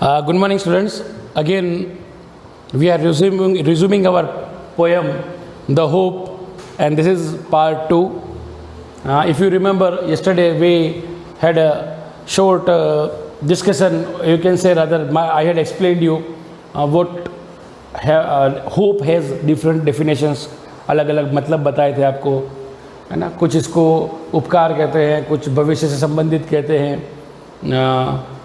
Good morning, students. Again, we are resuming our poem, The Hope, and this is part 2. If you remember, yesterday we had a short discussion. You can say rather, I had explained you what hope has different definitions. अलग अलग मतलब बताए थे आपको, है ना। कुछ इसको उपकार कहते हैं, कुछ भविष्य से संबंधित कहते हैं,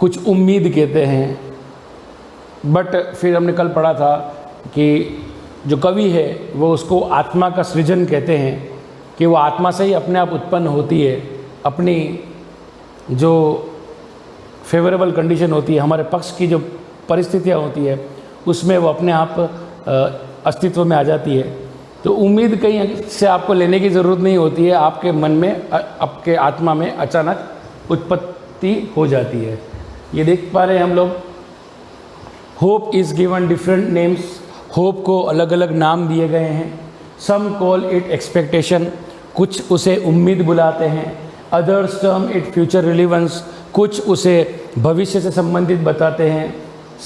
कुछ उम्मीद कहते हैं। बट फिर हमने कल पढ़ा था कि जो कवि है वो उसको आत्मा का सृजन कहते हैं, कि वो आत्मा से ही अपने आप उत्पन्न होती है। अपनी जो फेवरेबल कंडीशन होती है, हमारे पक्ष की जो परिस्थितियाँ होती है, उसमें वो अपने आप अस्तित्व में आ जाती है। तो उम्मीद कहीं से आपको लेने की ज़रूरत नहीं होती है, आपके मन में, आपके आत्मा में अचानक उत्पत्ति हो जाती है। ये देख पा रहे हैं हम लोग। Hope is given different names. Hope को अलग अलग नाम दिए गए हैं। सम कॉल इट एक्सपेक्टेशन, कुछ उसे उम्मीद बुलाते हैं। Others term it future relevance, कुछ उसे भविष्य से संबंधित बताते हैं।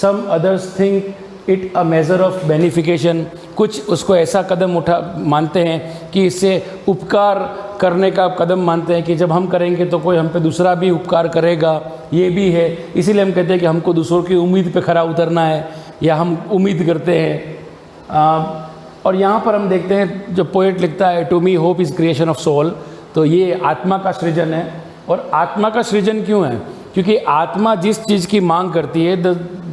Some others think it a measure of benefication, कुछ उसको ऐसा कदम मानते हैं कि इससे उपकार करने का कदम मानते हैं, कि जब हम करेंगे तो कोई हम पे दूसरा भी उपकार करेगा। ये भी है, इसीलिए हम कहते हैं कि हमको दूसरों की उम्मीद पे खरा उतरना है, या हम उम्मीद करते हैं। और यहाँ पर हम देखते हैं, जो पोएट लिखता है, to me hope is creation of soul, तो ये आत्मा का सृजन है। और आत्मा का सृजन क्यों है? क्योंकि आत्मा जिस चीज़ की मांग करती है,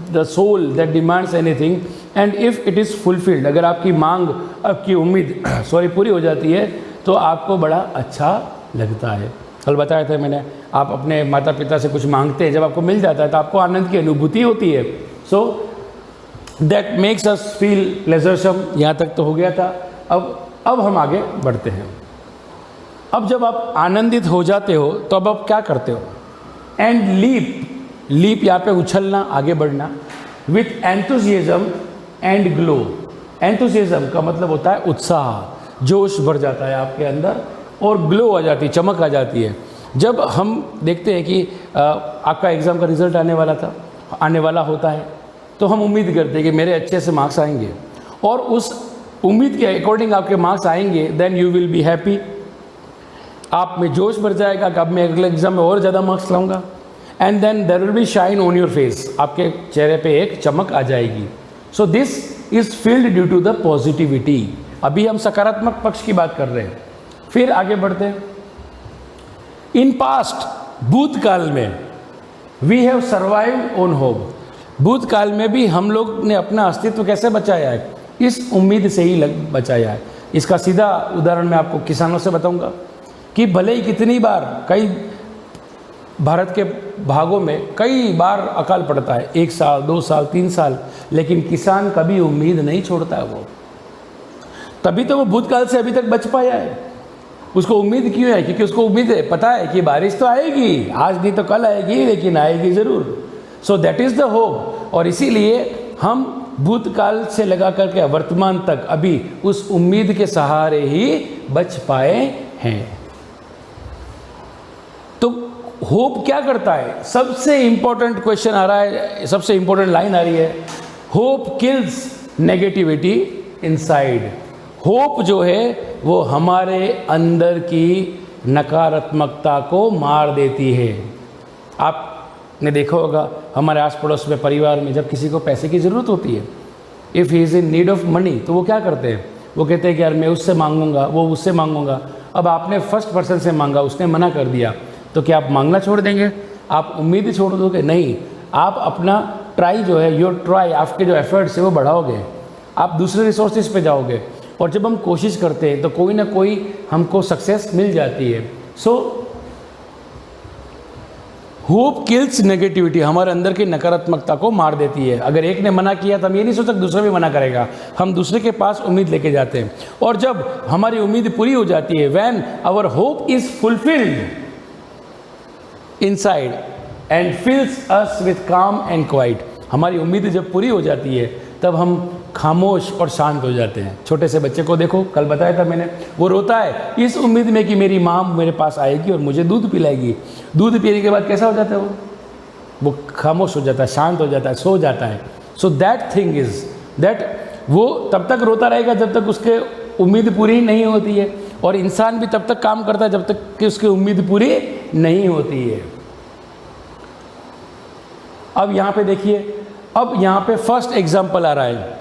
the soul that demands anything, and if it is fulfilled, अगर आपकी मांग, आपकी उम्मीद पूरी हो जाती है, तो आपको बड़ा अच्छा लगता है। कल बताया था मैंने, आप अपने माता पिता से कुछ मांगते हैं, जब आपको मिल जाता है तो आपको आनंद की अनुभूति होती है। So that makes us feel pleasuresome. यहाँ तक तो हो गया था। अब हम आगे बढ़ते हैं। अब जब आप आनंदित हो जाते हो तो अब आप क्या करते हो? एंड लीप यहाँ पे उछलना, आगे बढ़ना। With enthusiasm and glow. Enthusiasm का मतलब होता है उत्साह, जोश भर जाता है आपके अंदर, और ग्लो आ जाती है, चमक आ जाती है। जब हम देखते हैं कि आपका एग्ज़ाम का रिज़ल्ट आने वाला होता है, तो हम उम्मीद करते हैं कि मेरे अच्छे से मार्क्स आएंगे, और उस उम्मीद के अकॉर्डिंग आपके मार्क्स आएंगे, then you will be happy. आप में जोश भर जाएगा कि अब मैं अगले एग्ज़ाम में और ज़्यादा मार्क्स लाऊंगा। And then there will be shine on your face, आपके चेहरे पे एक चमक आ जाएगी। So this is field due to the positivity. अभी हम सकारात्मक पक्ष की बात कर रहे हैं। फिर आगे बढ़ते हैं। इन पास्ट, भूतकाल में, we have survived on hope. भूतकाल में भी हम लोग ने अपना अस्तित्व कैसे बचाया है? इस उम्मीद से ही बचाया है। इसका सीधा उदाहरण मैं आपको किसानों से बताऊंगा कि भले ही कितनी बार, कई भारत के भागों में कई बार अकाल पड़ता है, 1 साल, 2 साल, 3 साल, लेकिन किसान कभी उम्मीद नहीं छोड़ता है। वो तभी तो वो भूतकाल से अभी तक बच पाया है। उसको उम्मीद क्यों है? क्योंकि उसको उम्मीद है, पता है कि बारिश तो आएगी, आज नहीं तो कल आएगी, लेकिन आएगी ज़रूर। So that is the hope. और इसीलिए हम भूतकाल से लगा करके वर्तमान तक अभी उस उम्मीद के सहारे ही बच पाए हैं। तो होप क्या करता है? सबसे इंपॉर्टेंट क्वेश्चन आ रहा है, सबसे इंपॉर्टेंट लाइन आ रही है, hope kills negativity inside. Hope जो है वो हमारे अंदर की नकारात्मकता को मार देती है। आपने देखा होगा, हमारे आस पड़ोस में, परिवार में, जब किसी को पैसे की ज़रूरत होती है, if he is in need of money, तो वो क्या करते हैं? वो कहते हैं कि यार मैं उससे मांगूंगा, वो उससे मांगूंगा। अब आपने फर्स्ट पर्सन से मांगा, उसने मना कर दिया, तो क्या आप मांगना छोड़ देंगे? आप उम्मीद छोड़ दोगे? नहीं, आप अपना ट्राई जो है, योर ट्राई, आपके जो एफर्ट्स है वो बढ़ाओगे, आप दूसरे रिसोर्सेज पे जाओगे, और जब हम कोशिश करते हैं तो कोई ना कोई हमको सक्सेस मिल जाती है। सो होप किल्स नेगेटिविटी, हमारे अंदर की नकारात्मकता को मार देती है। अगर एक ने मना किया तो हम ये नहीं सोचते दूसरा भी मना करेगा, हम दूसरे के पास उम्मीद लेके जाते हैं। और जब हमारी उम्मीद पूरी हो जाती है, when our hope is fulfilled inside and fills us with calm and quiet, हमारी उम्मीद जब पूरी हो जाती है तब हम खामोश और शांत हो जाते हैं। छोटे से बच्चे को देखो, कल बताया था मैंने, वो रोता है इस उम्मीद में कि मेरी माँ मेरे पास आएगी और मुझे दूध पिलाएगी। दूध पीने के बाद कैसा हो जाता है वो? वो खामोश हो जाता है, शांत हो जाता है, सो जाता है. So that thing is that वो तब तक रोता रहेगा जब तक उसके उम्मीद पूरी नहीं होती है, और इंसान भी तब तक काम करता है जब तक कि उसकी उम्मीद पूरी नहीं होती है. अब यहाँ पे देखिए, अब यहाँ पे फर्स्ट एग्जाम्पल आ रहा है.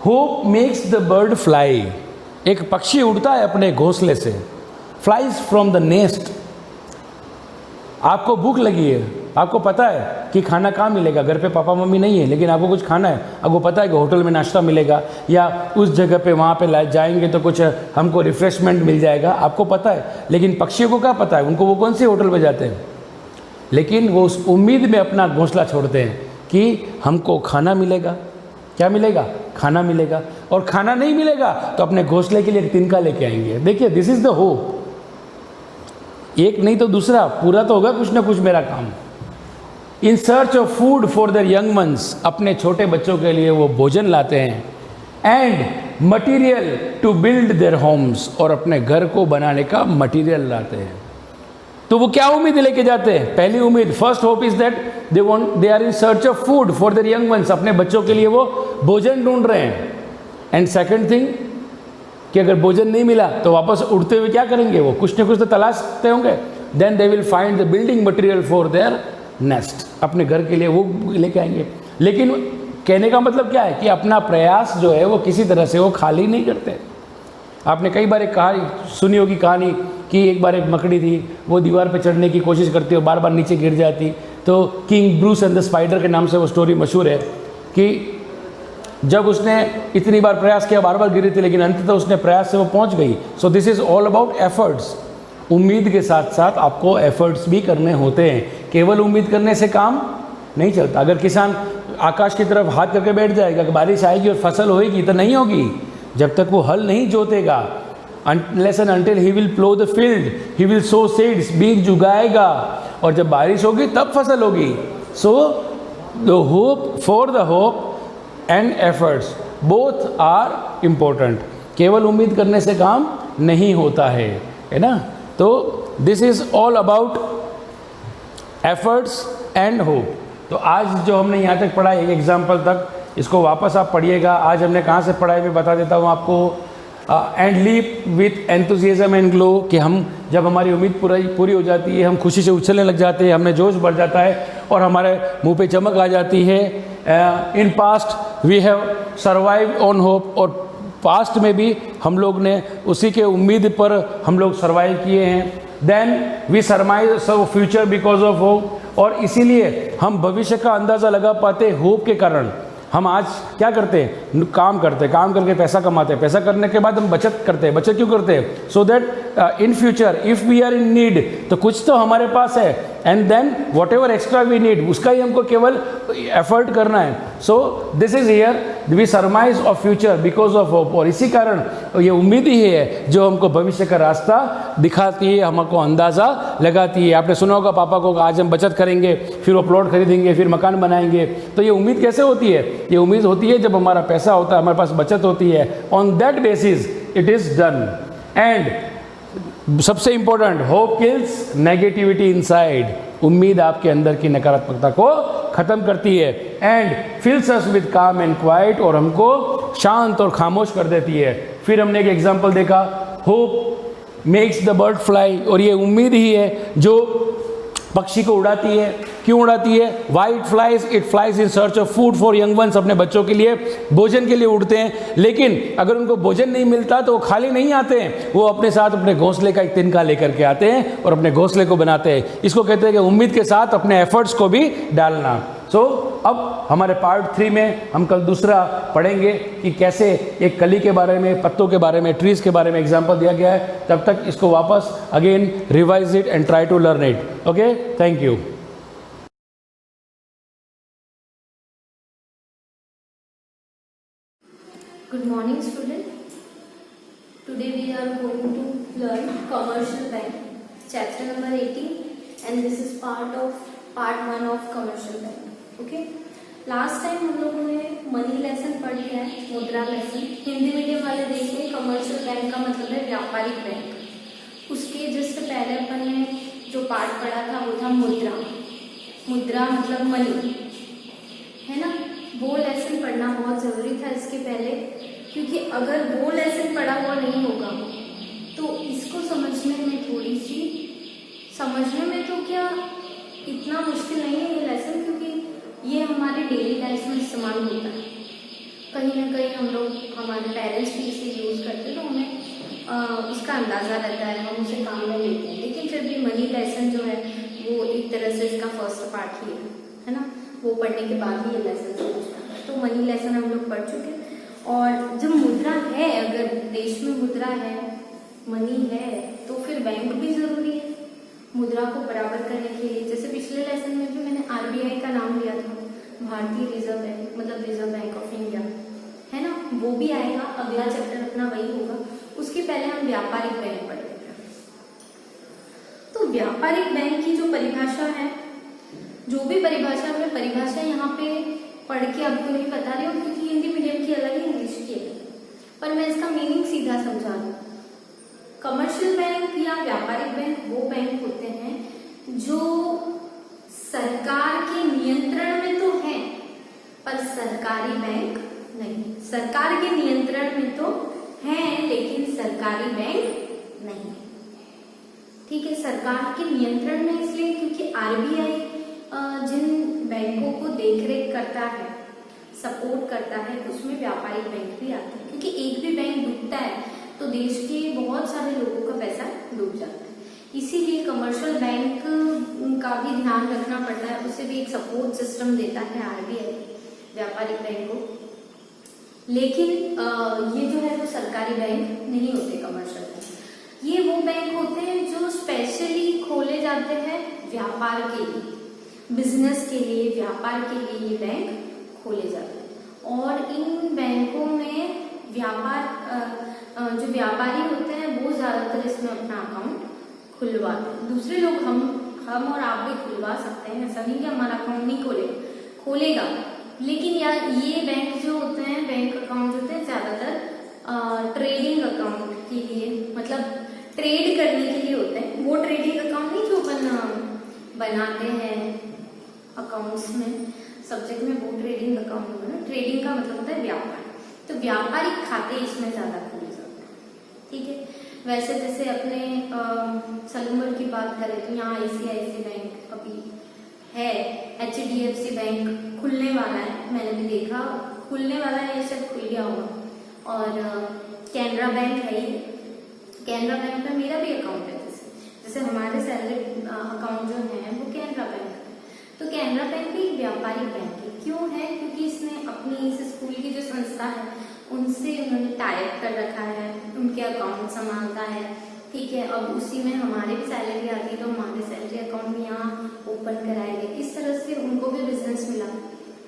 Hope makes the bird fly. एक पक्षी उड़ता है अपने घोंसले से. Flies from the nest. आपको भूख लगी है, आपको पता है कि खाना कहाँ मिलेगा, घर पे पापा मम्मी नहीं है लेकिन आपको कुछ खाना है, आपको पता है कि होटल में नाश्ता मिलेगा या उस जगह पे वहाँ पे जाएंगे तो कुछ हमको रिफ्रेशमेंट मिल जाएगा, आपको पता है. लेकिन पक्षियों को क्या पता है, उनको वो कौन सी होटल पे जाते हैं, लेकिन वो उस उम्मीद में अपना घोंसला छोड़ते हैं कि हमको खाना मिलेगा. क्या मिलेगा, खाना मिलेगा. और खाना नहीं मिलेगा तो अपने घोंसले के लिए एक तिनका लेके आएंगे. देखिए, दिस इज द होप. एक नहीं तो दूसरा, पूरा तो होगा कुछ ना कुछ मेरा काम. In search of food for their young ones. अपने छोटे बच्चों के लिए वो भोजन लाते हैं. And material to build their homes. और अपने घर को बनाने का मटीरियल लाते हैं. तो वो क्या उम्मीद लेके जाते हैं, पहली उम्मीद, first hope is that they are in search of food for their young ones. अपने बच्चों के लिए वो भोजन ढूंढ रहे हैं. एंड सेकंड थिंग कि अगर भोजन नहीं मिला तो वापस उड़ते हुए क्या करेंगे, वो कुछ ना कुछ तो तलाशते होंगे. Then they will find the building material for their nest. अपने घर के लिए वो लेके आएंगे. लेकिन कहने का मतलब क्या है कि अपना प्रयास जो है वो किसी तरह से वो खाली नहीं करते. आपने कई बार एक कहानी सुनी होगी, कहानी कि एक बार एक मकड़ी थी, वो दीवार पर चढ़ने की कोशिश करती और बार बार नीचे गिर जाती. तो king Bruce and the spider के नाम से वो स्टोरी मशहूर है कि जब उसने इतनी बार प्रयास किया, बार बार गिरी थी, लेकिन अंततः उसने प्रयास से वो पहुंच गई. सो this is all about efforts. उम्मीद के साथ साथ आपको एफर्ट्स भी करने होते हैं. केवल उम्मीद करने से काम नहीं चलता. अगर किसान आकाश की तरफ हाथ करके बैठ जाएगा कि बारिश आएगी और फसल होएगी, तो नहीं होगी. जब तक वो हल नहीं जोतेगा, unless and until he will plow the field, he will sow seeds, बीज उगाएगा, और जब बारिश होगी तब फसल होगी. So the hope, for the hope and efforts both are important. केवल उम्मीद करने से काम नहीं होता है ना. तो this is all about efforts and hope. तो आज जो हमने यहाँ तक पढ़ा, एक एग्जाम्पल तक, इसको वापस आप पढ़िएगा. आज हमने कहाँ से पढ़ा है मैं बता देता हूँ आपको. And leap with enthusiasm and glow. कि हम जब हमारी उम्मीद पूरी हो जाती है, हम खुशी से उछलने लग जाते हैं, हमें जोश बढ़ जाता है और हमारे मुंह पे चमक आ जाती है. In past we have survive on hope. और पास्ट में भी हम लोग ने उसी के उम्मीद पर हम लोग सर्वाइव किए हैं. Then we surmise so future because of hope. और इसीलिए हम भविष्य का अंदाज़ा लगा पाते होप के कारण. हम आज क्या करते हैं, काम करके पैसा कमाते हैं. पैसा करने के बाद हम बचत करते हैं. बचत क्यों करते हैं, so that in future if we are in need तो कुछ तो हमारे पास है. And then whatever extra we need, उसका ही हमको केवल एफर्ट करना है. So this is here we surmise of future because of hope. और इसी कारण ये उम्मीद ही है जो हमको भविष्य का रास्ता दिखाती है, हमको अंदाज़ा लगाती है. आपने सुना होगा पापा को, आज हम बचत करेंगे, फिर वो प्लॉट खरीदेंगे, फिर मकान बनाएंगे. तो ये उम्मीद कैसे होती है, ये उम्मीद होती है जब हमारा पैसा होता है, हमारे पास बचत होती है. On that basis it is done. And सबसे important, hope kills negativity inside. उम्मीद आपके अंदर की नकारात्मकता को खत्म करती है. And fills us with calm and quiet. और हमको शांत और खामोश कर देती है. फिर हमने एक एग्जांपल देखा, hope makes the bird fly. और ये उम्मीद ही है जो पक्षी को उड़ाती है. क्यों उड़ाती है, why it flies, it flies in search of food for young ones. अपने बच्चों के लिए भोजन के लिए उड़ते हैं. लेकिन अगर उनको भोजन नहीं मिलता तो वो खाली नहीं आते हैं, वो अपने साथ अपने घोंसले का एक तिनका लेकर के आते हैं और अपने घोंसले को बनाते हैं. इसको कहते हैं कि उम्मीद के साथ अपने एफर्ट्स को भी डालना. सो अब हमारे पार्ट 3 में हम कल दूसरा पढ़ेंगे कि कैसे एक कली के बारे में, पत्तों के बारे में, ट्रीज के बारे में एग्जाम्पल दिया गया है. तब तक इसको वापस again revise it and try to learn it. Okay, thank you. Good morning, student. Today we are going to learn commercial bank, chapter number 18, and this is part 1 of commercial bank. Okay. Last time हम लोगों ने money lesson पढ़ लिया है, मुद्रा lesson. Hindi medium वाले देखें, commercial bank का मतलब है व्यापारिक बैंक. उसके जस्ट पहले अपन ने जो पार्ट पढ़ा था वो था मुद्रा. मुद्रा मतलब मनी, है ना। वो लेसन पढ़ना बहुत ज़रूरी था इसके पहले, क्योंकि अगर वो लेसन पढ़ा हुआ नहीं होगा तो इसको समझने में थोड़ी सी, समझने में तो क्या इतना मुश्किल नहीं है ये लेसन, क्योंकि ये हमारे डेली लाइफ में इस्तेमाल होता है। कहीं ना कहीं हम लोग, हमारे पेरेंट्स भी इसे यूज़ करते हैं तो हमें इसका अंदाज़ा रहता है, हम उसे काम में लेते हैं। लेकिन फिर भी मनी लेसन जो है वो एक तरह से इसका फर्स्ट पार्ट ही है ना, वो पढ़ने के बाद ही ये लेसन समझना है। तो मनी लेसन हम लोग पढ़ चुके हैं। और जब मुद्रा है, अगर देश में मुद्रा है, मनी है, तो फिर बैंक भी ज़रूरी है मुद्रा को बराबर करने के लिए। जैसे पिछले लेसन में भी मैंने आरबीआई का नाम लिया था, भारतीय रिजर्व बैंक, मतलब रिजर्व बैंक ऑफ इंडिया, है ना, वो भी आएगा। अगला चैप्टर अपना वही होगा। उसके पहले हम व्यापारिक बैंक पढ़ेंगे। तो व्यापारिक बैंक की जो परिभाषा है, जो भी परिभाषा, मैं परिभाषा यहाँ पे पढ़ के आपको नहीं बता रही हूँ, क्योंकि हिंदी मीडियम की अलग है, इंग्लिश की अलग, पर मैं इसका मीनिंग सीधा समझा रही हूँ। कमर्शियल बैंक या व्यापारिक बैंक वो बैंक होते हैं जो सरकार के नियंत्रण में तो है, पर सरकारी बैंक नहीं। सरकार के नियंत्रण में तो है, लेकिन सरकारी बैंक नहीं। ठीक है, सरकार के नियंत्रण में इसलिए क्योंकि आरबीआई जिन बैंकों को देखरेख करता है, सपोर्ट करता है, उसमें व्यापारिक बैंक भी आते हैं। क्योंकि एक भी बैंक डूबता है तो देश के बहुत सारे लोगों का पैसा डूब जाता है। इसीलिए कमर्शियल बैंक का भी ध्यान रखना पड़ता है, उसे भी एक सपोर्ट सिस्टम देता है आरबीआई व्यापारिक बैंक को। लेकिन ये जो है वो सरकारी बैंक नहीं होते कमर्शियल बैंक। ये वो बैंक होते हैं जो स्पेशली खोले जाते हैं व्यापार के लिए, बिजनेस के लिए, व्यापार के लिए ये बैंक खोले जाते हैं। और इन बैंकों में जो व्यापारी होते हैं वो ज्यादातर इसमें अपना अकाउंट खुलवाते हैं। दूसरे लोग, हम और आप भी खुलवा सकते हैं, ऐसा नहीं कि हमारा अकाउंट नहीं खोलेगा। लेकिन यार ये बैंक जो होते हैं, बैंक अकाउंट होते हैं ज्यादातर ट्रेडिंग अकाउंट के लिए, मतलब ट्रेड करने के लिए होते हैं। वो ट्रेडिंग अकाउंट नहीं जो बनाते हैं अकाउंट्स में, सब्जेक्ट में, वो ट्रेडिंग अकाउंट होगा ना। ट्रेडिंग का मतलब होता है व्यापार, तो व्यापारिक खाते इसमें ज्यादा खोले जाते हैं। ठीक है, वैसे जैसे अपने सलूमर की बात करें तो यहाँ आईसीआईसी बैंक अभी है, एचडीएफसी बैंक खुलने वाला है, मैंने भी देखा खुलने वाला है, ये सब खुल गया होगा। और कैनरा बैंक है, ये कैनरा बैंक में मेरा भी अकाउंट है। जैसे हमारे सैलरी अकाउंट जो है वो कैनरा बैंक है। तो कैनरा बैंक भी एक व्यापारिक बैंक है। क्यों है? क्योंकि इसने अपनी इस स्कूल की जो संस्था है उनसे उन्होंने टाइप कर रखा है, उनके अकाउंट संभालता है। ठीक है, अब उसी में हमारे भी सैलरी आती है तो हमारे सैलरी अकाउंट भी यहाँ ओपन कराएंगे। इस तरह से उनको भी बिजनेस मिला।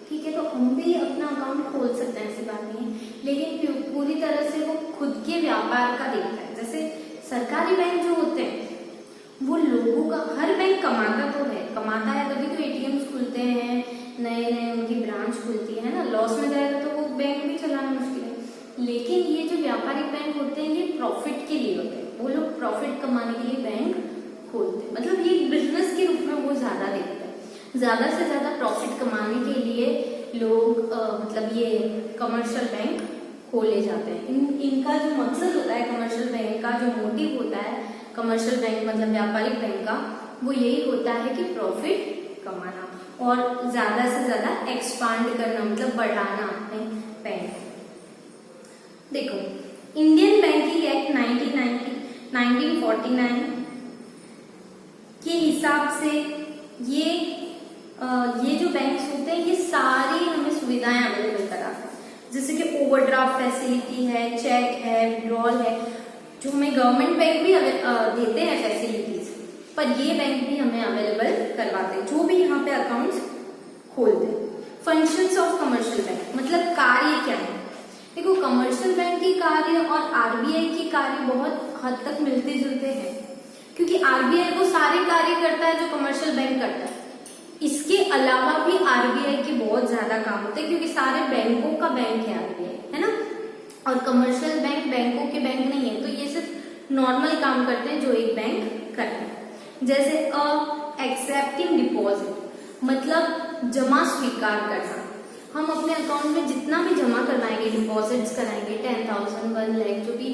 ठीक है, तो हम भी अपना अकाउंट खोल सकते हैं, ऐसी बात नहीं है, लेकिन पूरी तरह से वो खुद के व्यापार का देखता है। जैसे सरकारी बैंक जो होते हैं वो लोगों का, हर बैंक कमाता है, तभी तो एटीएम्स खुलते हैं, नए नए उनकी ब्रांच खुलती है ना। लॉस में जाएगा तो वो बैंक भी चलाना मुश्किल है। लेकिन ये जो व्यापारिक बैंक होते हैं ये प्रॉफिट के लिए होते हैं, वो लोग प्रॉफिट कमाने के लिए बैंक खोलते हैं, मतलब ये बिजनेस के रूप में वो ज्यादा देखते हैं। ज्यादा से ज्यादा प्रॉफिट कमाने के लिए लोग मतलब ये कमर्शियल बैंक खोले जाते हैं। इनका जो मकसद होता है, कमर्शियल बैंक का जो मोटिव होता है, कमर्शियल बैंक मतलब व्यापारिक बैंक का, वो यही होता है कि प्रॉफिट कमाना और ज्यादा से ज्यादा एक्सपांड करना, मतलब बढ़ाना अपने बैंक। देखो, इंडियन बैंकिंग एक्ट 1949 के हिसाब से ये जो बैंक्स होते हैं ये सारी हमें सुविधाएं अवेलेबल कराते हैं। जैसे कि ओवरड्राफ्ट फैसिलिटी है, चेक है, विड्रॉल है, जो हमें गवर्नमेंट बैंक भी देते हैं फैसिलिटीज, पर ये बैंक भी हमें अवेलेबल करवाते हैं जो भी यहाँ पे अकाउंट्स खोलते हैं। फंक्शंस ऑफ कमर्शियल बैंक, मतलब कार्य क्या है। देखो, कमर्शियल बैंक की कार्य और आरबीआई की कार्य बहुत हद तक मिलते जुलते हैं, क्योंकि आरबीआई वो सारे कार्य करता है जो कमर्शियल बैंक करता है। इसके अलावा भी आरबीआई के बहुत ज्यादा काम होते हैं, क्योंकि सारे बैंकों का बैंक है आरबीआई, है ना। और कमर्शियल बैंक बैंकों के बैंक नहीं है, तो ये सिर्फ नॉर्मल काम करते हैं जो एक बैंक करता है। जैसे एक्सेप्टिंग डिपॉजिट, मतलब जमा स्वीकार करना। हम अपने अकाउंट में जितना भी जमा करवाएंगे, डिपॉजिट्स कराएंगे, 10,000 1 लाख जो भी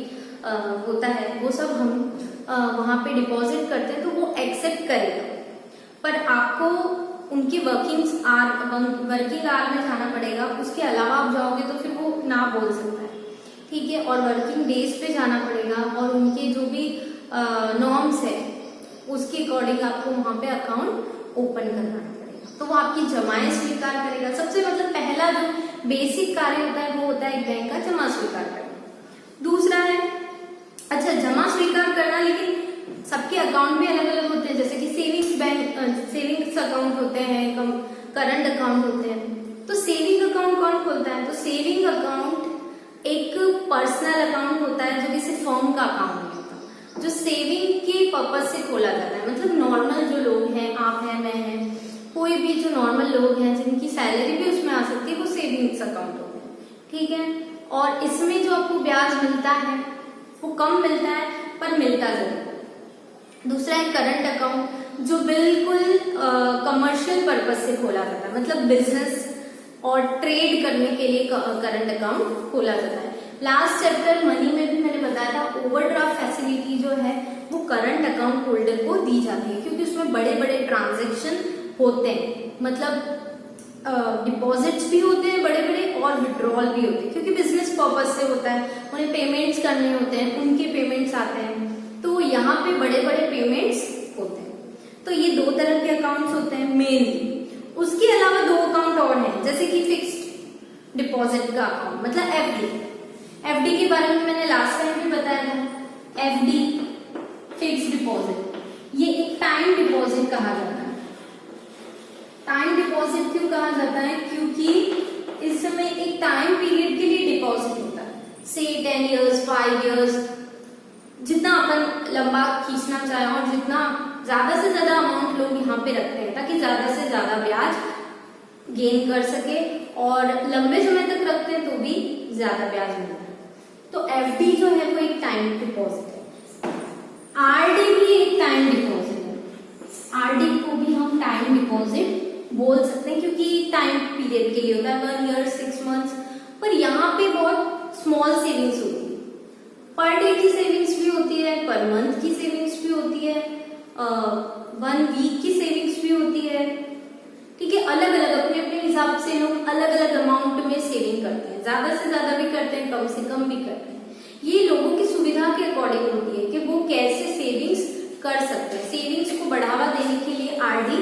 होता है, वो सब हम वहाँ पे डिपॉजिट करते हैं तो वो एक्सेप्ट करेगा। पर आपको उनकी वर्किंग आवर में जाना पड़ेगा, उसके अलावा आप जाओगे तो फिर वो ना बोल सकता है, ठीक है। और वर्किंग डेज पे जाना पड़ेगा और उनके जो भी नॉर्म्स है उसके अकॉर्डिंग आपको वहाँ पे अकाउंट ओपन करवाना पड़ेगा, तो वो आपकी जमाएं स्वीकार करेगा। सबसे मतलब पहला जो बेसिक कार्य होता है वो होता है एक बैंक का जमा स्वीकार करना। दूसरा है, अच्छा जमा स्वीकार करना, लेकिन सबके अकाउंट भी अलग अलग होते हैं, जैसे कि सेविंग्स अकाउंट होते हैं, करंट अकाउंट होते हैं। तो सेविंग अकाउंट कौन खोलता है? तो सेविंग अकाउंट एक पर्सनल अकाउंट होता है जो किसी फर्म का अकाउंट नहीं होता, जो सेविंग के पर्पज से खोला जाता है। मतलब नॉर्मल जो लोग हैं, आप हैं, मैं हैं, कोई भी जो नॉर्मल लोग हैं जिनकी सैलरी भी उसमें आ सकती है, वो सेविंग्स अकाउंट होते हैं, ठीक है। और इसमें जो आपको ब्याज मिलता है वो कम मिलता है पर मिलता जरूर। दूसरा है करंट अकाउंट, जो बिल्कुल कमर्शियल पर्पज से खोला जाता है, मतलब बिजनेस और ट्रेड करने के लिए करंट अकाउंट खोला जाता है। लास्ट चैप्टर मनी में भी मैंने बताया था, ओवरड्राफ्ट फैसिलिटी जो है वो करंट अकाउंट होल्डर को दी जाती है, क्योंकि उसमें बड़े बड़े ट्रांजेक्शन होते हैं, मतलब डिपॉजिट्स भी होते हैं बड़े बड़े और विड्रॉल भी होते हैं, क्योंकि बिजनेस पर्पज से होता है, उन्हें पेमेंट्स करने होते हैं, उनके पेमेंट्स आते हैं, तो यहाँ पे बड़े बड़े पेमेंट्स होते हैं। तो ये दो तरह के अकाउंट्स होते हैं मेनली। उसके अलावा दो अकाउंट और हैं, जैसे कि फिक्स्ड डिपॉजिट का अकाउंट, मतलब एफडी के बारे में मैंने लास्ट टाइम भी बताया था। एफडी फिक्स्ड डिपॉजिट, ये एक टाइम डिपॉजिट कहा जाता है। टाइम डिपॉजिट क्यों कहा जाता है? क्योंकि इस समय एक टाइम पीरियड के लिए डिपॉजिट होता है, से 10 इयर्स 5 इयर्स, जितना अपन लंबा खींचना चाहे और जितना ज्यादा से ज्यादा अमाउंट लोग यहाँ पे रखते हैं, ताकि ज्यादा से ज्यादा ब्याज गेन कर सके, और लंबे समय तक रखते हैं तो भी ज्यादा ब्याज मिलता है। तो एफडी जो है वो एक टाइम डिपॉजिट है। आरडी भी एक टाइम डिपॉजिट है, आरडी को भी हम टाइम डिपॉजिट बोल सकते हैं, क्योंकि टाइम पीरियड के लिए होता है, 1 ईयर 6 मंथ्स। पर यहाँ पे बहुत स्मॉल सेविंग्स होती है, पर डे की सेविंग्स भी होती है, पर मंथ की सेविंग्स भी होती है, 1 वीक की सेविंग्स भी होती है, ठीक है। अलग अलग अपने अपने हिसाब से लोग अलग अलग अमाउंट में सेविंग करते हैं, ज्यादा से ज्यादा भी करते हैं, कम से कम भी करते हैं। ये लोगों की सुविधा के अकॉर्डिंग होती है कि वो कैसे सेविंग्स कर सकते हैं। सेविंग्स को बढ़ावा देने के लिए आरडी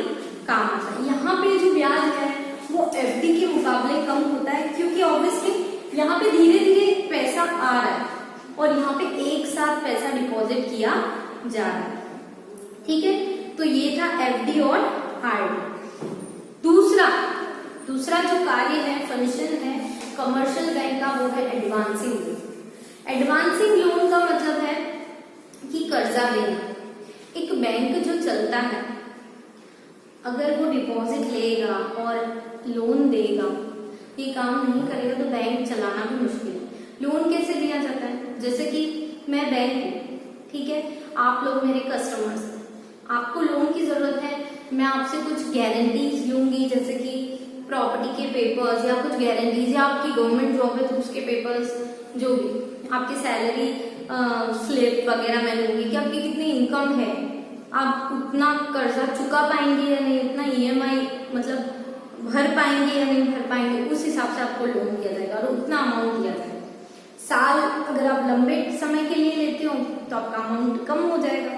काम आता है। यहाँ पे जो ब्याज है वो एफडी के मुकाबले कम होता है, क्योंकि ऑब्वियसली यहाँ पे धीरे धीरे पैसा आ रहा है और यहाँ पे एक साथ पैसा डिपॉजिट किया जा रहा है, ठीक है। तो ये था एफडी और आरडी। दूसरा जो कार्य है, फंक्शन है कमर्शियल बैंक का, वो है एडवांसिंग लोन। एडवांसिंग लोन का मतलब है कि कर्जा लेना। एक बैंक जो चलता है, अगर वो डिपॉजिट लेगा और लोन देगा, ये काम नहीं करेगा तो बैंक चलाना भी मुश्किल है। लोन कैसे दिया जाता है? जैसे कि मैं बैंक हूँ, ठीक है, आप लोग मेरे कस्टमर्स हैं, आपको लोन की जरूरत है, मैं आपसे कुछ गारंटीज लूंगी, जैसे कि प्रॉपर्टी के पेपर्स या कुछ गारंटीज, या आपकी गवर्नमेंट जॉब है तो उसके पेपर्स, जो भी आपकी सैलरी स्लिप वगैरह मैं लूंगी कि आपकी कितनी इनकम है, आप उतना कर्जा चुका पाएंगे या नहीं, उतना ईएमआई मतलब भर पाएंगे या नहीं भर पाएंगे, उस हिसाब से आपको लोन दिया जाएगा और उतना अमाउंट दिया जाएगा। साल अगर आप लंबे समय के लिए लेते हो तो आपका अमाउंट कम हो जाएगा,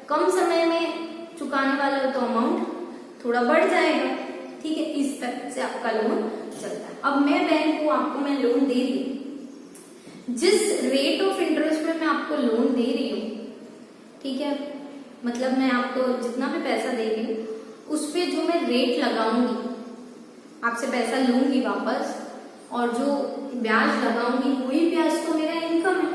कम समय में चुकाने वाले हो तो अमाउंट थोड़ा बढ़ जाएगा, ठीक है। इस तरह से आपका लोन चलता है। अब मैं बैंक हूँ, आपको मैं लोन दे रही हूँ, जिस रेट ऑफ इंटरेस्ट में मैं आपको लोन दे रही हूँ, ठीक है, मतलब मैं आपको जितना भी पैसा दे रही हूँ उस पे जो मैं रेट लगाऊंगी, आपसे पैसा लूंगी वापस और जो ब्याज लगाऊंगी वही ब्याज तो मेरा इनकम है,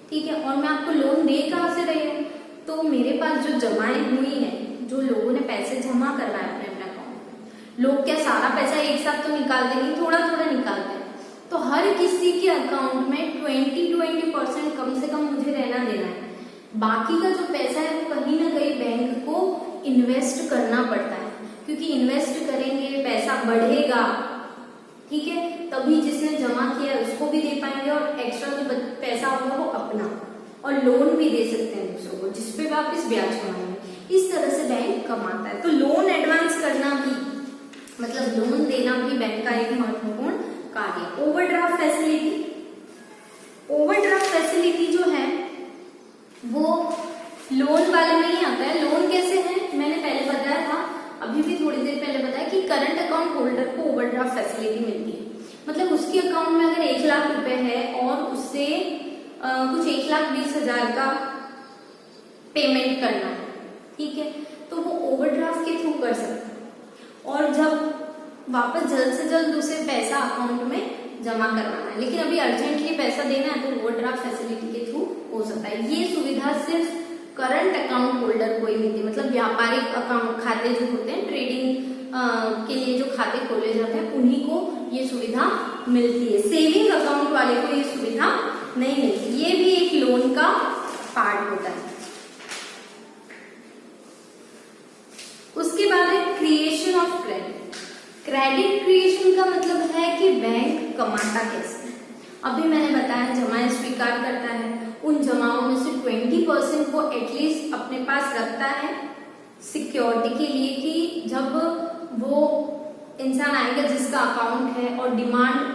ठीक है। और मैं आपको लोन दे कहाँ से रही हूँ? तो मेरे पास जो जमाएं हुई है, जो लोगों ने पैसे जमा करवाए अपने अपने अकाउंट में, लोग क्या सारा पैसा एक साथ तो निकाल देंगे, थोड़ा थोड़ा निकालते हैं, तो हर किसी के अकाउंट में 20% कम से कम मुझे रहना देना है। बाकी का जो पैसा है वो कहीं ना कहीं बैंक को इन्वेस्ट करना पड़ता है, क्योंकि इन्वेस्ट करेंगे पैसा बढ़ेगा, ठीक है, तभी जिसने जमा किया है उसको भी दे पाएंगे और एक्स्ट्रा जो पैसा होगा वो अपना, और लोन भी दे सकते हैं दूसरों को जिसपे वापस ब्याज कमाएंगे। इस तरह से बैंक कमाता है। तो लोन एडवांस करना भी मतलब लोन देना भी बैंक का एक महत्वपूर्ण कार्य। ओवरड्राफ्ट फैसिलिटी, ओवरड्राफ्ट फैसिलिटी जो है वो लोन वाले में ही आता है। लोन कैसे है मैंने पहले बताया था, अभी भी थोड़ी देर पहले बताया कि करंट अकाउंट होल्डर को ओवरड्राफ्ट फैसिलिटी मिलती है। मतलब उसके अकाउंट में अगर 1 लाख रुपए है और उससे कुछ 1,20,000 का पेमेंट करना है, ठीक है, तो वो ओवरड्राफ्ट के थ्रू कर सकता है और जब वापस जल्द से जल्द उसे पैसा अकाउंट में जमा करवाना है, लेकिन अभी अर्जेंटली पैसा देना है तो ओवरड्राफ्ट फैसिलिटी के थ्रू हो सकता है। ये सुविधा सिर्फ करंट अकाउंट होल्डर को ही मिलती है, मतलब व्यापारिक अकाउंट खाते जो होते हैं ट्रेडिंग के लिए जो खाते खोले जाते हैं उन्हीं को ये सुविधा मिलती है। सेविंग अकाउंट वाले को ये सुविधा नहीं मिलती। ये भी एक लोन का पार्ट होता है। उसके बाद है creation of credit. Credit creation का मतलब है कि बैंक कमाता कैसे। अभी मैंने बताया जमाएं स्वीकार करता है, उन जमाओं में से 20% को एटलीस्ट अपने पास रखता है सिक्योरिटी के लिए कि जब वो इंसान आएगा जिसका अकाउंट है और डिमांड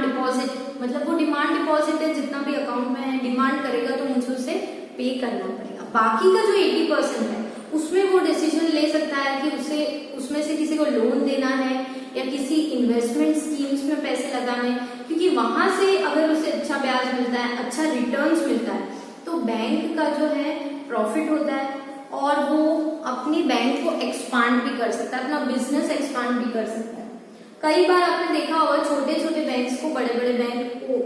डिपॉजिट, मतलब वो डिमांड डिपॉजिट है जितना भी अकाउंट में है, डिमांड करेगा तो मुझे उसे पे करना पड़ेगा। बाकी का जो 80% है उसमें वो डिसीजन ले सकता है कि उसे उसमें से किसी को लोन देना है या किसी इन्वेस्टमेंट स्कीम्स में पैसे लगाने, क्योंकि वहां से अगर उसे अच्छा ब्याज मिलता है, अच्छा रिटर्न्स मिलता है तो बैंक का जो है प्रॉफिट होता है और वो अपनी बैंक को एक्सपांड भी कर सकता है, अपना बिजनेस एक्सपांड भी कर सकता है। कई बार आपने देखा होगा छोटे छोटे बैंक्स को बड़े बड़े बैंक को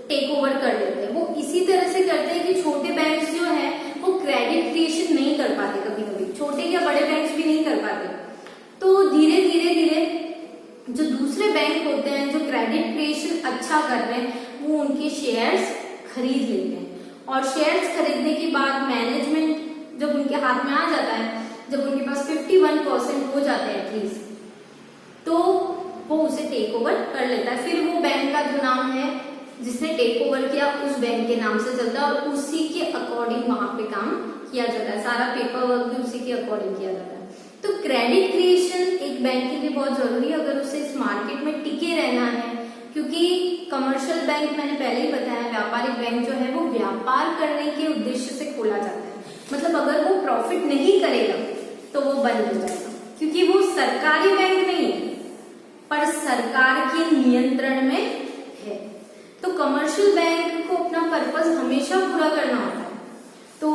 टेक ओवर कर लेते हैं। वो इसी तरह से करते हैं कि छोटे बैंक्स जो है वो क्रेडिट क्रिएशन नहीं कर पाते, कभी कभी छोटे या बड़े बैंक्स भी नहीं कर पाते, तो धीरे धीरे धीरे जो दूसरे बैंक होते हैं जो क्रेडिट क्रिएशन अच्छा कर रहे हैं वो उनके शेयर्स खरीद लेते हैं और शेयर्स खरीदने के बाद मैनेजमेंट जब उनके हाथ में आ जाता है, जब उनके पास 51% हो जाते हैं एटलीस्ट, तो वो उसे टेक ओवर कर लेता है। फिर वो बैंक का जो नाम है जिसने टेक ओवर किया उस बैंक के नाम से चलता है और उसी के अकॉर्डिंग वहां पे काम किया जाता है, सारा पेपर वर्क भी उसी के अकॉर्डिंग किया जाता है। तो क्रेडिट क्रिएशन एक बैंक के लिए बहुत जरूरी है अगर उसे इस मार्केट में टिके रहना है, क्योंकि कमर्शियल बैंक मैंने पहले ही बताया, व्यापारिक बैंक जो है वो व्यापार करने के उद्देश्य से खोला जाता है। मतलब अगर वो प्रॉफिट नहीं करेगा तो वो बंद हो जाएगा, क्योंकि वो सरकारी बैंक नहीं है पर सरकार के नियंत्रण में है। तो कमर्शियल बैंक को अपना पर्पस हमेशा पूरा करना होता है, तो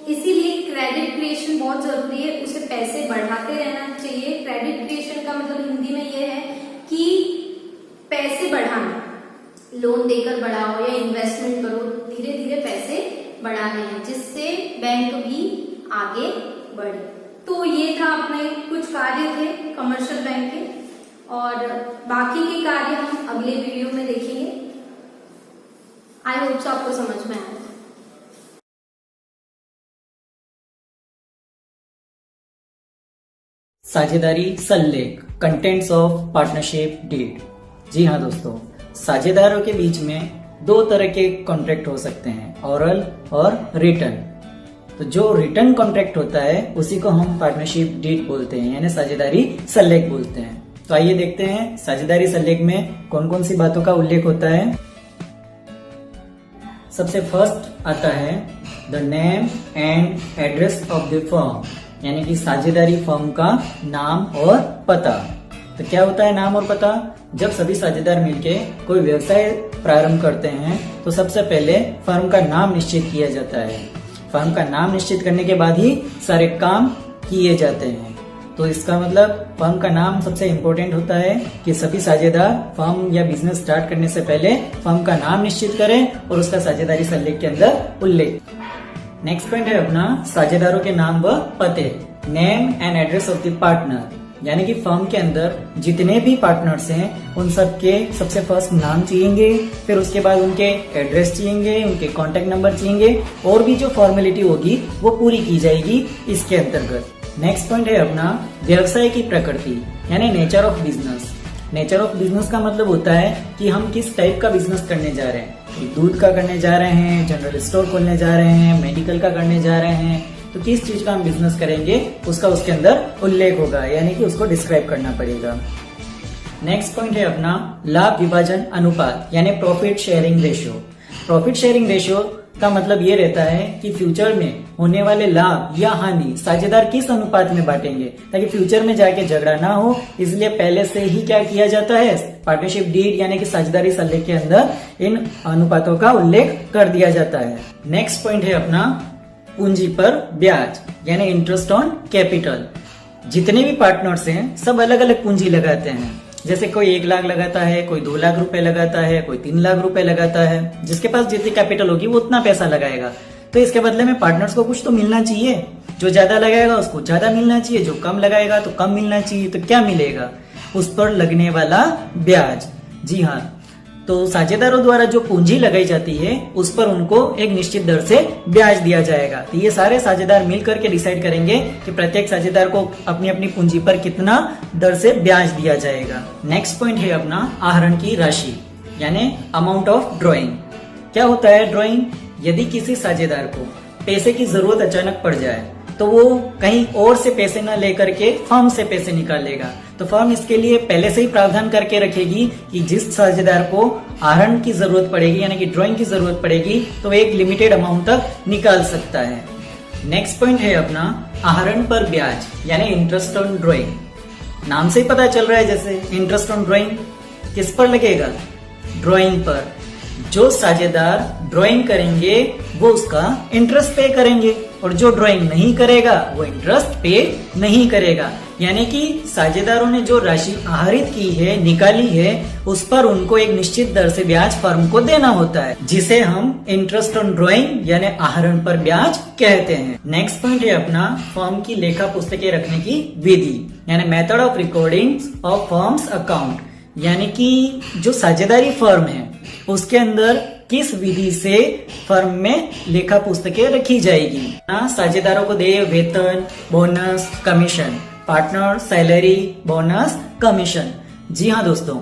इसीलिए क्रेडिट क्रिएशन बहुत जरूरी है, उसे पैसे बढ़ाते रहना चाहिए। क्रेडिट क्रिएशन का मतलब हिंदी में यह है कि पैसे बढ़ाना, लोन देकर बढ़ाओ या इन्वेस्टमेंट करो, धीरे धीरे पैसे बढ़ाने हैं जिससे बैंक भी आगे बढ़े। तो ये था अपने कुछ कार्य थे कमर्शियल बैंक के, और बाकी के कार्य हम अगले वीडियो में देखेंगे। आई होप सो आपको समझ में आया। साझेदारी सल्लेख, कंटेंट्स ऑफ पार्टनरशिप डीड। जी हाँ दोस्तों, साझेदारों के बीच में दो तरह के कॉन्ट्रैक्ट हो सकते हैं, ऑरल और रिटन। तो जो रिटन कॉन्ट्रैक्ट होता है उसी को हम पार्टनरशिप डीड बोलते हैं, यानी साझेदारी सल्लेख बोलते हैं। तो आइए देखते हैं साझेदारी सल्लेख में कौन कौन सी बातों का उल्लेख होता है। सबसे फर्स्ट आता है the name and address of the firm, यानी कि साझेदारी फर्म का नाम और पता। तो क्या होता है नाम और पता? जब सभी साझेदार मिलके कोई व्यवसाय प्रारंभ करते हैं तो सबसे पहले फर्म का नाम निश्चित किया जाता है। फर्म का नाम निश्चित करने के बाद ही सारे काम किए जाते हैं। तो इसका मतलब फर्म का नाम सबसे इम्पोर्टेंट होता है कि सभी साझेदार फर्म या बिजनेस स्टार्ट करने से पहले फर्म का नाम निश्चित करें और उसका साझेदारी सल्लेख के अंदर उल्लेख। नेक्स्ट पॉइंट है अपना साझेदारों के नाम व पते, name and address of the partner, यानी कि फर्म के अंदर जितने भी पार्टनर्स हैं उन सबके सबसे फर्स्ट नाम चाहिए, फिर उसके बाद उनके एड्रेस चाहिए, उनके कॉन्टेक्ट नंबर चाहिए और भी जो फॉर्मेलिटी होगी वो पूरी की जाएगी इसके अंतर्गत। नेक्स्ट पॉइंट है अपना व्यवसाय की प्रकृति यानी nature of business. Nature of business का मतलब होता है कि हम किस टाइप का बिजनेस करने जा रहे हैं। कोई दूध का करने जा रहे हैं, जनरल स्टोर खोलने जा रहे हैं, मेडिकल का करने जा रहे हैं, तो किस चीज का हम बिजनेस करेंगे उसका उसके अंदर उल्लेख होगा, यानी कि उसको डिस्क्राइब करना पड़ेगा। नेक्स्ट पॉइंट है अपना लाभ विभाजन अनुपात यानी profit sharing ratio. Profit sharing ratio का मतलब ये रहता है कि फ्यूचर में होने वाले लाभ या हानि साझेदार किस अनुपात में बांटेंगे, ताकि फ्यूचर में जाके झगड़ा ना हो। इसलिए पहले से ही क्या किया जाता है, पार्टनरशिप डीड यानी कि साझेदारी सल्ले के अंदर इन अनुपातों का उल्लेख कर दिया जाता है। नेक्स्ट पॉइंट है अपना पूंजी पर ब्याज यानी इंटरेस्ट ऑन कैपिटल। जितने भी पार्टनर्स हैं सब अलग अलग पूंजी लगाते हैं। जैसे कोई 1 लाख लगाता है, कोई 2 लाख रुपए लगाता है, कोई 3 लाख रुपए लगाता है। जिसके पास जितनी कैपिटल होगी वो उतना पैसा लगाएगा। तो इसके बदले में पार्टनर्स को कुछ तो मिलना चाहिए। जो ज्यादा लगाएगा उसको ज्यादा मिलना चाहिए, जो कम लगाएगा तो कम मिलना चाहिए। तो क्या मिलेगा, उस पर लगने वाला ब्याज। जी हाँ, तो साझेदारों द्वारा जो पूंजी लगाई जाती है उस पर उनको एक निश्चित दर से ब्याज दिया जाएगा। तो ये सारे साझेदार मिलकर के डिसाइड करेंगे कि प्रत्येक साझेदार को अपनी अपनी पूंजी पर कितना दर से ब्याज दिया जाएगा। नेक्स्ट पॉइंट है अपना आहरण की राशि यानी अमाउंट ऑफ ड्रॉइंग। क्या होता है ड्रॉइंग, यदि किसी साझेदार को पैसे की जरूरत अचानक पड़ जाए तो वो कहीं और से पैसे न लेकर के फर्म से पैसे निकालेगा। तो फर्म इसके लिए पहले से ही प्रावधान करके रखेगी कि जिस साझेदार को आहरण की जरूरत पड़ेगी यानी कि ड्राइंग की जरूरत पड़ेगी तो एक लिमिटेड अमाउंट तक निकाल सकता है। नेक्स्ट पॉइंट है अपना आहरण पर ब्याज यानी इंटरेस्ट ऑन ड्राइंग। नाम से ही पता चल रहा है जैसे इंटरेस्ट ऑन ड्राइंग किस पर लगेगा, ड्राइंग पर। जो साझेदार ड्राइंग करेंगे वो उसका इंटरेस्ट पे करेंगे और जो ड्राइंग नहीं करेगा वो इंटरेस्ट पे नहीं करेगा। यानी कि साझेदारों ने जो राशि आहरित की है, निकाली है, उस पर उनको एक निश्चित दर से ब्याज फर्म को देना होता है, जिसे हम इंटरेस्ट ऑन ड्राइंग यानी आहरण पर ब्याज कहते हैं। नेक्स्ट पॉइंट है अपना फर्म की लेखा पुस्तकें रखने की विधि यानी method of recording of firms account. यानी कि जो साझेदारी फर्म है उसके अंदर किस विधि से फर्म में लेखा पुस्तकें रखी जाएगी। साझेदारों को देय वेतन, bonus, commission, partner salary, bonus, commission. जी हाँ दोस्तों,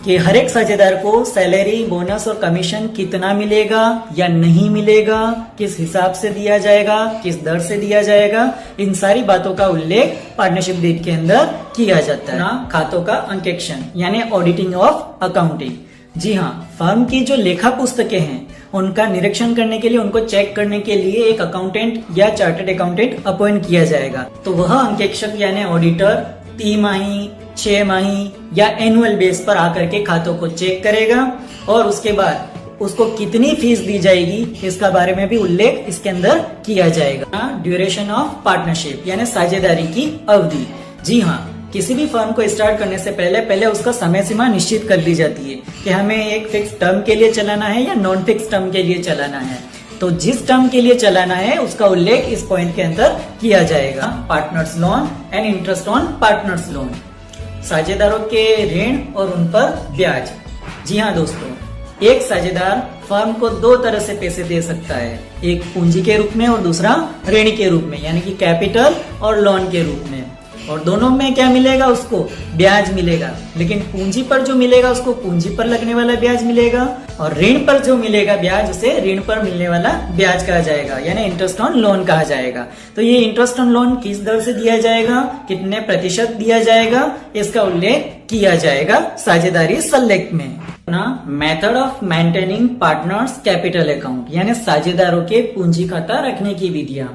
कि हर एक साझेदार को सैलरी, बोनस और कमीशन कितना मिलेगा या नहीं मिलेगा, किस हिसाब से दिया जाएगा, किस दर से दिया जाएगा, इन सारी बातों का उल्लेख पार्टनरशिप डीड के अंदर किया जाता है। खातों का अंकेक्षण यानी ऑडिटिंग ऑफ अकाउंटिंग। जी हाँ, फर्म की जो लेखा पुस्तकें हैं उनका निरीक्षण करने के लिए, उनको चेक करने के लिए एक अकाउंटेंट या चार्टर्ड अकाउंटेंट अपॉइंट किया जाएगा। तो वह अंकेक्षक यानी ऑडिटर 3 माही, 6 माही या एनुअल बेस पर आकर के खातों को चेक करेगा और उसके बाद उसको कितनी फीस दी जाएगी इसका बारे में भी उल्लेख इसके अंदर किया जाएगा। ड्यूरेशन ऑफ पार्टनरशिप यानी साझेदारी की अवधि। जी हाँ, किसी भी फर्म को स्टार्ट करने से पहले उसका समय सीमा निश्चित कर ली जाती है कि हमें एक फिक्स टर्म के लिए चलाना है या नॉन फिक्स टर्म के लिए चलाना है। तो जिस टर्म के लिए चलाना है उसका उल्लेख इस पॉइंट के अंदर किया जाएगा। Partners loan and interest on partners loan, साझेदारों के ऋण और उन पर ब्याज। जी हाँ दोस्तों, एक साझेदार फर्म को 2 तरह से पैसे दे सकता है, एक पूंजी के रूप में और दूसरा ऋण के रूप में यानी कि कैपिटल और लोन के रूप में। और दोनों में क्या मिलेगा, उसको ब्याज मिलेगा। लेकिन पूंजी पर जो मिलेगा उसको पूंजी पर लगने वाला ब्याज मिलेगा और ऋण पर जो मिलेगा ब्याज उसे ऋण पर मिलने वाला ब्याज कहा जाएगा यानी इंटरेस्ट ऑन लोन कहा जाएगा। तो ये इंटरेस्ट ऑन लोन किस दर से दिया जाएगा, कितने प्रतिशत दिया जाएगा, इसका उल्लेख किया जाएगा साझेदारी सल्लेख में। Method of maintaining partners capital account यानी साझेदारों के पूंजी खाता रखने की विधियां।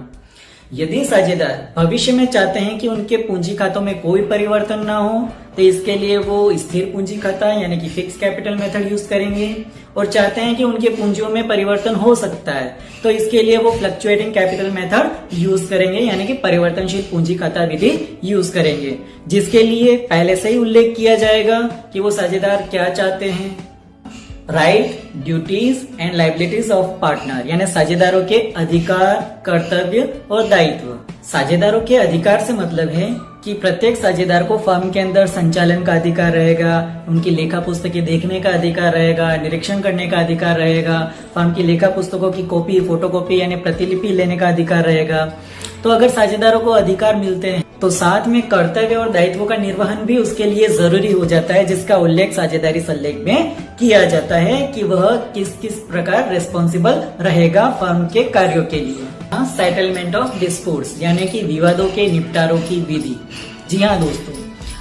यदि साझेदार भविष्य में चाहते हैं कि उनके पूंजी खातों में कोई परिवर्तन ना हो तो इसके लिए वो स्थिर पूंजी खाता यानी कि फिक्स कैपिटल मेथड यूज करेंगे, और चाहते हैं कि उनके पूंजियों में परिवर्तन हो सकता है तो इसके लिए वो फ्लक्चुएटिंग कैपिटल मेथड यूज करेंगे यानी कि परिवर्तनशील पूंजी खाता विधि यूज करेंगे, जिसके लिए पहले से ही उल्लेख किया जाएगा कि वो साझेदार क्या चाहते हैं। Right, duties and liabilities of partner यानी साझेदारों के अधिकार, कर्तव्य और दायित्व। साझेदारों के अधिकार से मतलब है कि प्रत्येक साझेदार को फर्म के अंदर संचालन का अधिकार रहेगा, उनकी लेखा पुस्तकें देखने का अधिकार रहेगा, निरीक्षण करने का अधिकार रहेगा, फर्म की लेखा पुस्तकों की कॉपी, फोटोकॉपी यानी प्रतिलिपि लेने का अधिकार रहेगा। तो अगर साझेदारों को अधिकार मिलते हैं तो साथ में कर्तव्य और दायित्व का निर्वहन भी उसके लिए जरूरी हो जाता है, जिसका उल्लेख साझेदारी सल्लेख में किया जाता है कि वह किस किस प्रकार रिस्पॉन्सिबल रहेगा फर्म के कार्यों के लिए। सेटलमेंट ऑफ डिस्प्यूट्स यानी कि विवादों के निपटारों की विधि। जी हाँ दोस्तों,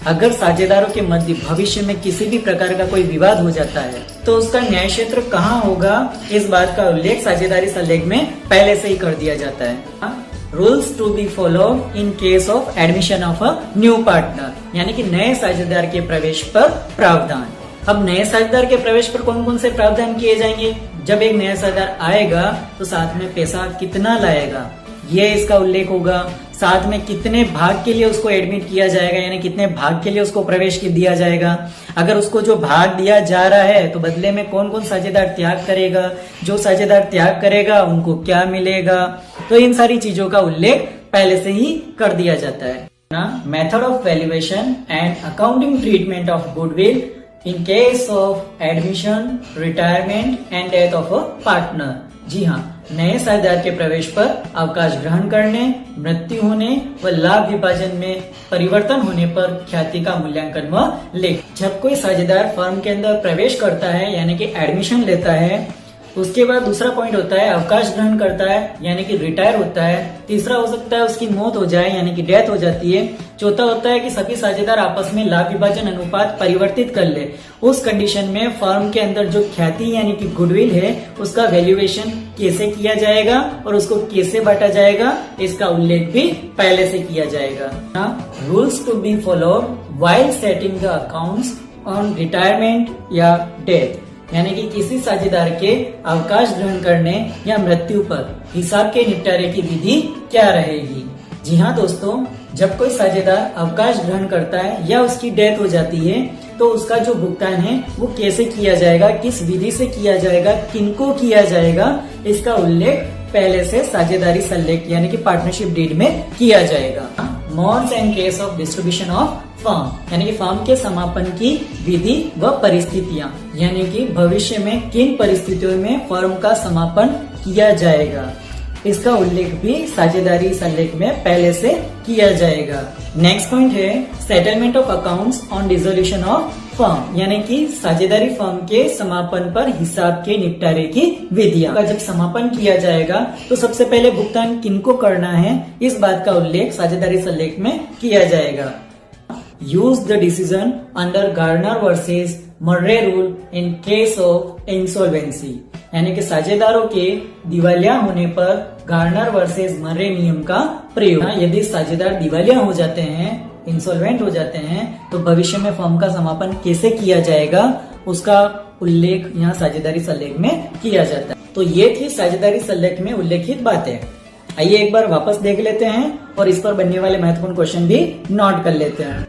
अगर साझेदारों के मध्य भविष्य में किसी भी प्रकार का कोई विवाद हो जाता है तो उसका न्याय क्षेत्र कहाँ होगा, इस बात का उल्लेख साझेदारी सल्लेख में पहले से ही कर दिया जाता है। Rules to be followed in case of admission of a new partner यानी कि नए साझेदार के प्रवेश पर प्रावधान। अब नए साझेदार के प्रवेश पर कौन कौन से प्रावधान किए जाएंगे? जब एक नया साझेदार आएगा तो साथ में पैसा कितना लाएगा, ये इसका उल्लेख होगा। साथ में कितने भाग के लिए उसको एडमिट किया जाएगा यानी कितने भाग के लिए उसको प्रवेश दिया जाएगा। अगर उसको जो भाग दिया जा रहा है तो बदले में कौन कौन साझेदार त्याग करेगा, जो साझेदार त्याग करेगा उनको क्या मिलेगा, तो इन सारी चीजों का उल्लेख पहले से ही कर दिया जाता है। Method of valuation and accounting treatment of goodwill in case of admission, retirement and death of a partner. जी हाँ, नए साझेदार के प्रवेश पर अवकाश ग्रहण करने, मृत्यु होने व लाभ विभाजन में परिवर्तन होने पर ख्याति का मूल्यांकन व लेख। जब कोई साझेदार फर्म के अंदर प्रवेश करता है यानी कि एडमिशन लेता है, उसके बाद दूसरा पॉइंट होता है अवकाश ग्रहण करता है यानी कि रिटायर होता है। तीसरा हो सकता है उसकी मौत हो जाए यानी कि डेथ हो जाती है। चौथा होता है कि सभी साझेदार आपस में लाभ विभाजन अनुपात परिवर्तित कर ले। उस कंडीशन में फर्म के अंदर जो ख्याति यानी कि गुडविल है उसका वैल्यूएशन कैसे किया जाएगा और उसको कैसे बांटा जाएगा, इसका उल्लेख भी पहले से किया जाएगा। Rules to be followed while setting the accounts on retirement या डेथ यानी कि किसी साझेदार के अवकाश ग्रहण करने या मृत्यु पर हिसाब के निपटारे की विधि क्या रहेगी। जी हाँ दोस्तों, जब कोई साझेदार अवकाश ग्रहण करता है या उसकी डेथ हो जाती है तो उसका जो भुगतान है वो कैसे किया जाएगा, किस विधि से किया जाएगा, किनको किया जाएगा, इसका उल्लेख पहले से साझेदारी सल्लेख यानी कि पार्टनरशिप डीड में किया जाएगा। Modes and case of distribution of firm यानी कि फर्म के समापन की विधि व परिस्थितियां यानी कि भविष्य में किन परिस्थितियों में फर्म का समापन किया जाएगा, इसका उल्लेख भी साझेदारी सल्लेख में पहले से किया जाएगा। नेक्स्ट पॉइंट है settlement of accounts on dissolution of firm यानी कि साझेदारी फर्म के समापन पर हिसाब के निपटारे की विधियां। जब समापन किया जाएगा तो सबसे पहले भुगतान किनको करना है, इस बात का उल्लेख साझेदारी सल्लेख में किया जाएगा। Use the decision under Garner versus Murray rule in case of insolvency यानी कि साझेदारों के दिवालिया होने पर गार्नर वर्सेस मर्रे नियम का प्रयोग। यदि साझेदार दिवालिया हो जाते हैं, इंसॉल्वेंट हो जाते हैं, तो भविष्य में फर्म का समापन कैसे किया जाएगा उसका उल्लेख यहाँ साझेदारी सल्लेख में किया जाता है। तो ये थी साझेदारी सल्लेख में उल्लेखित बातें। आइए एक बार वापस देख लेते हैं और इस पर बनने वाले महत्वपूर्ण क्वेश्चन भी नोट कर लेते हैं।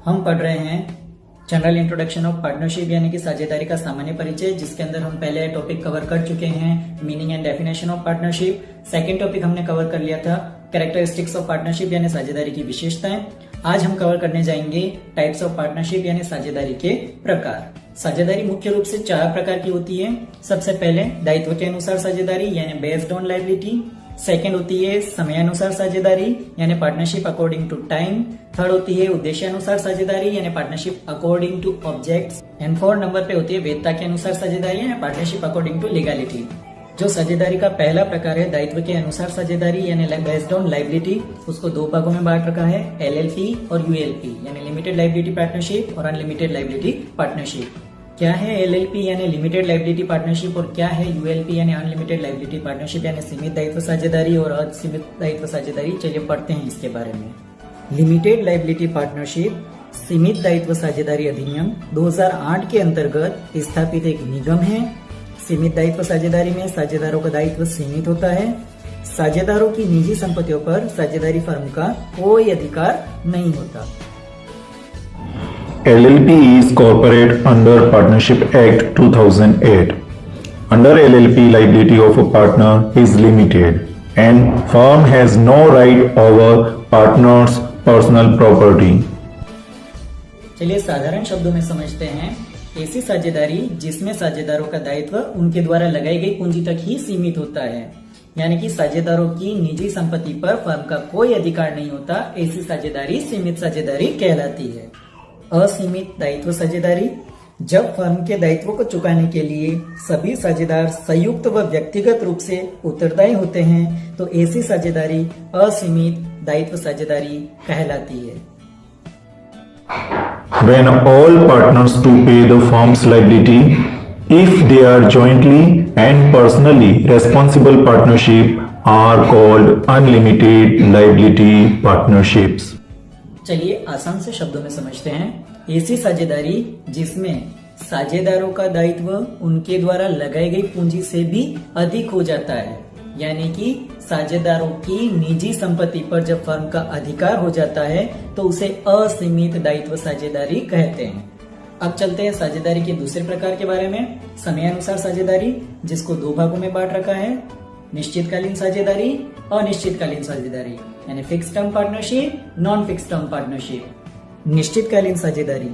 हम पढ़ रहे हैं जनरल इंट्रोडक्शन ऑफ पार्टनरशिप यानी कि साझेदारी का सामान्य परिचय, जिसके अंदर हम पहले टॉपिक कवर कर चुके हैं meaning and definition of partnership. Second topic हमने कवर कर लिया था कैरेक्टरिस्टिक्स ऑफ पार्टनरशिप यानी साझेदारी की विशेषताएं। आज हम कवर करने जाएंगे टाइप्स ऑफ पार्टनरशिप यानी साझेदारी के प्रकार। साझेदारी मुख्य रूप से 4 प्रकार की होती है। सबसे पहले दायित्व के अनुसार साझेदारी यानी बेस्ड ऑन लायबिलिटी। सेकंड होती है समयानुसार साझेदारी यानी partnership according to time. Third होती है उद्देश्यानुसार साझेदारी यानी partnership according to objects. And 4 number पे होती है वैधता के अनुसार साझेदारी यानी पार्टनरशिप अकॉर्डिंग टू लीगलिटी। जो साझेदारी का पहला प्रकार है दायित्व के अनुसार साझेदारी यानी बेस्ड ऑन लायबिलिटी, उसको 2 भागों में बांट रखा है, LLP और ULP यानी लिमिटेड लायबिलिटी पार्टनरशिप और अनलिमिटेड लायबिलिटी पार्टनरशिप। क्या है LLP यानी लिमिटेड लायबिलिटी पार्टनरशिप और क्या है ULP यानी अनलिमिटेड लायबिलिटी पार्टनरशिप यानी सीमित दायित्व साझेदारी और असीमित दायित्व साझेदारी। चलिए पढ़ते हैं इसके बारे में। लिमिटेड लायबिलिटी पार्टनरशिप सीमित दायित्व साझेदारी अधिनियम 2008 के अंतर्गत स्थापित एक निगम है। सीमित दायित्व साझेदारी में साझेदारों का दायित्व सीमित होता है। साझेदारों की निजी संपत्तियों पर साझेदारी फर्म का कोई अधिकार नहीं होता। LLP is corporate under Partnership Act 2008. Under LLP, liability of a partner is limited and firm has no right over partner's personal property. चलिए साधारण शब्दों में समझते हैं। ऐसी साझेदारी जिसमें साझेदारों का दायित्व उनके द्वारा लगाई गई पूंजी तक ही सीमित होता है, यानी कि साझेदारों की निजी संपत्ति पर फर्म का कोई अधिकार नहीं होता, ऐसी साझेदारी सीमित साझेदारी कहलाती है। असीमित दायित्व साझेदारी जब फर्म के दायित्वों को चुकाने के लिए सभी साझेदार संयुक्त व व्यक्तिगत रूप से उत्तरदायी होते हैं तो ऐसी साझेदारी असीमित दायित्व साझेदारी कहलाती है। When all partners to pay the firm's liability, if they are jointly and personally responsible partnership, are called unlimited liability partnerships. चलिए आसान से शब्दों में समझते हैं। ऐसी साझेदारी जिसमें साझेदारों का दायित्व उनके द्वारा लगाई गई पूंजी से भी अधिक हो जाता है, यानी कि साझेदारों की निजी संपत्ति पर जब फर्म का अधिकार हो जाता है तो उसे असीमित दायित्व साझेदारी कहते हैं। अब चलते हैं साझेदारी के दूसरे प्रकार के बारे में, समयानुसार साझेदारी, जिसको 2 भागों में बांट रखा है, निश्चितकालीन साझेदारी, अनिश्चितकालीन साझेदारी यानी fix term partnership, non fix term partnership. निश्चितकालीन साझेदारी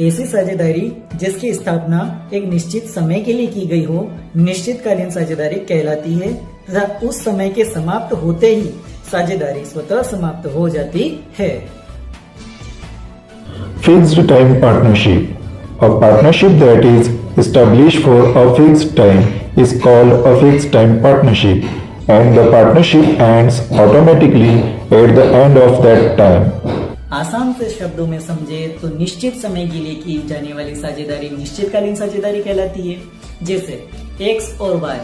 ऐसी साझेदारी जिसकी स्थापना एक निश्चित समय के लिए की गई हो, निश्चितकालीन साझेदारी कहलाती है तथा उस समय के समाप्त होते ही साझेदारी स्वतः समाप्त हो जाती है। Fixed time partnership. A partnership that is established for a fixed time is called a fixed time partnership and the partnership ends automatically at the end of that time. आसान से शब्दों में समझे तो निश्चित समय के लिए की जाने वाली साझेदारी निश्चितकालीन साझेदारी कहलाती है। जैसे X और Y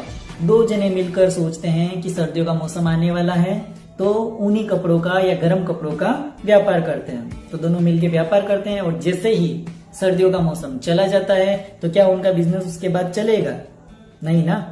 2 जने मिलकर सोचते हैं कि सर्दियों का मौसम आने वाला है तो ऊनी कपड़ों का या गर्म कपड़ों का व्यापार करते हैं। तो दोनों मिलकर व्यापार करते हैं और जैसे ही सर्दियों का मौसम चला जाता है तो क्या उनका बिजनेस उसके बाद चलेगा? नहीं ना।